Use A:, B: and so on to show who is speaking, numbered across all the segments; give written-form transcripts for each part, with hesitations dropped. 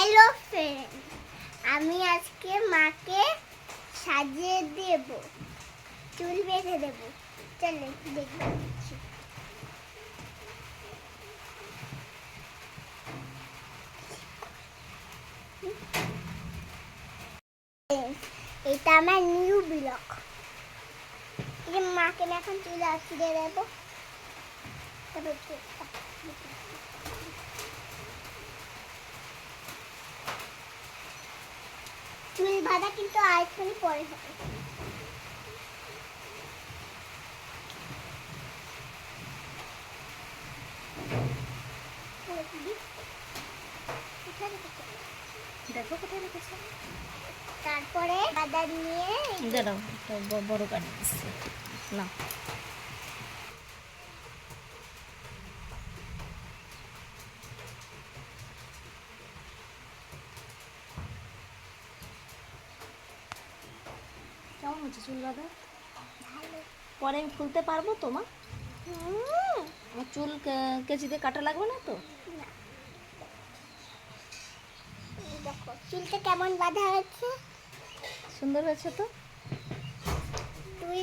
A: Hello friend, আমি আজকে মাকে সাজিয়ে দেব, চুল বেঁধে দেব। চলো দেখবো। এটা আমার নিউ ব্লগ। এই মাকে আমি এখন চুল আঁচড়ে দেবো। চুল বাঁধা কিন্তু আরেকটুখানি পরে হবে।
B: দেখো কোথায় রেখেছো।
A: তারপরে বাদাম নিয়ে
B: দাঁড়াও, বড় কাটি দিচ্ছি না। কেমন হচ্ছে চুল বাঁধা?
A: ভালো।
B: পরে আমি খুলতে পারবো তো মা? আমার চুল কেচিতে কাটা লাগবে না তো?
A: দেখো চুলটা কেমন বাঁধা হয়েছে,
B: সুন্দর হয়েছে তো।
A: তুই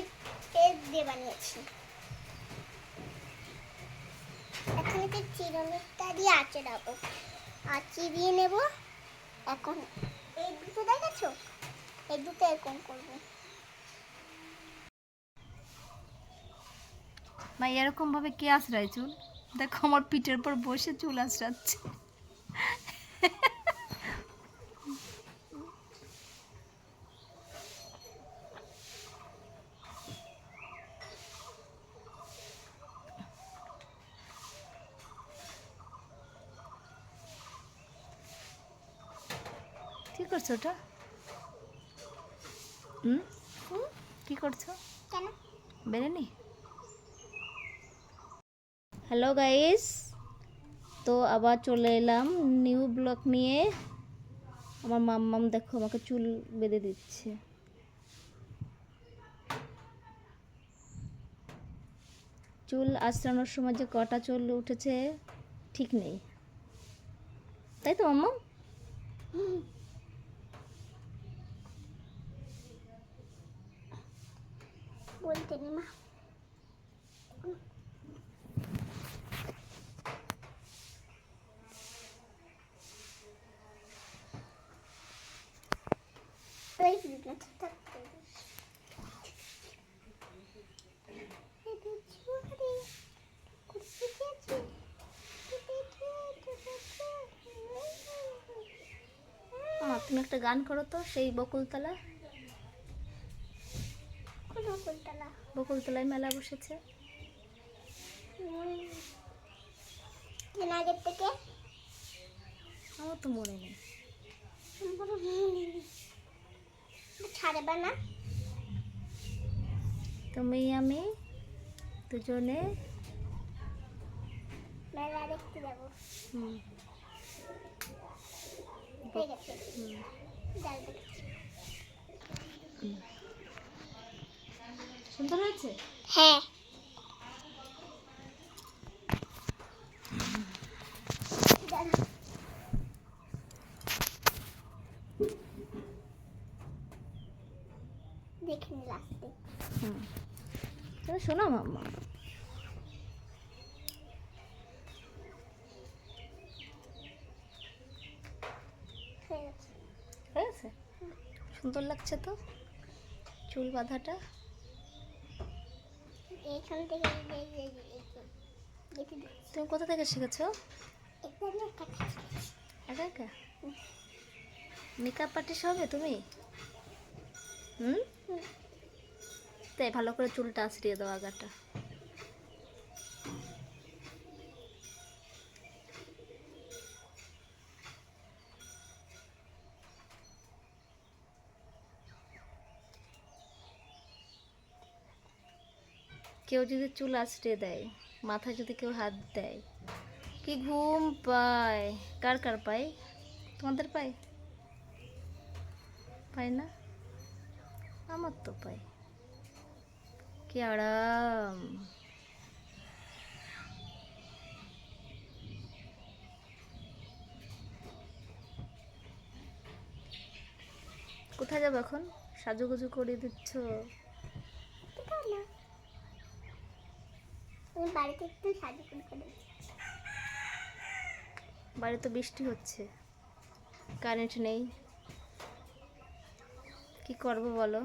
A: টেপ দিয়ে বানিয়েছি। এখন একটু চিরুনিটা দিয়ে আঁচড়াবো, আঁচিয়ে নেব। এখন এই দুটো দেখেছো, এই দুটো এরকম করবো।
B: মা এরকম ভাবে কে আঁচড়ায় চুল? দেখো আমার পিঠের পর বসে চুল আঁচড়াচ্ছে। কি করছো ওটা? কি করছো?
A: কেন?
B: বেরেনি। হ্যালো গাইস, তো আবার চলে এলাম নিউ ব্লগ নিয়ে। আমার মাম্মাম দেখো আমাকে চুল বেঁধে দিচ্ছে। চুল আঁচড়ানোর সময় যে কটা চুল উঠেছে ঠিক নেই, তাই তো মাম্মাম?
A: বলতে নি মা। এই ভিডিওটা থাকতে
B: তুমি একটা গান করো তো, সেই বকুলতলা।
A: কোন বকুলতলা?
B: বকুলতলায় মেলা বসেছে।
A: আগের থেকে
B: আমার তো মনে নেই।
A: ছাড়বে না।
B: তুমি আমি দুজনে
A: মেলা দেখতে যাবো।
B: হুম
A: ঠিক আছে, যাই দেখছি।
B: সুন্দর হয়েছে।
A: হ্যাঁ, দেখে নি লাস্টে।
B: তুমি শোনো মাম্মা। হয়েছে, সুন্দর লাগছে তো চুল বাঁধাটা।
A: এইখান থেকে
B: তুমি কোথা থেকে শিখেছো? একা একা মেকআপ আর্টিস্ট হবে তুমি? তাই ভালো করে চুলটা আঁচড়িয়ে দাও আগাটা। কেউ যদি চুল আঁচড়িয়ে দেয়, মাথায় যদি কেউ হাত দেয়, কি ঘুম পায়। কার কার পায়? তোমাদের পায়? পায় না? আমার তো পায়। কি আরাম। কোথায় যাবো এখন? সাজুগুজু করে দিচ্ছ?
A: কোথাও না, আমি বাড়িতে একটু সাজুগুজু করে দিচ্ছি।
B: বাইরে তো বৃষ্টি হচ্ছে, কারেন্ট নেই, কি করবো বলো?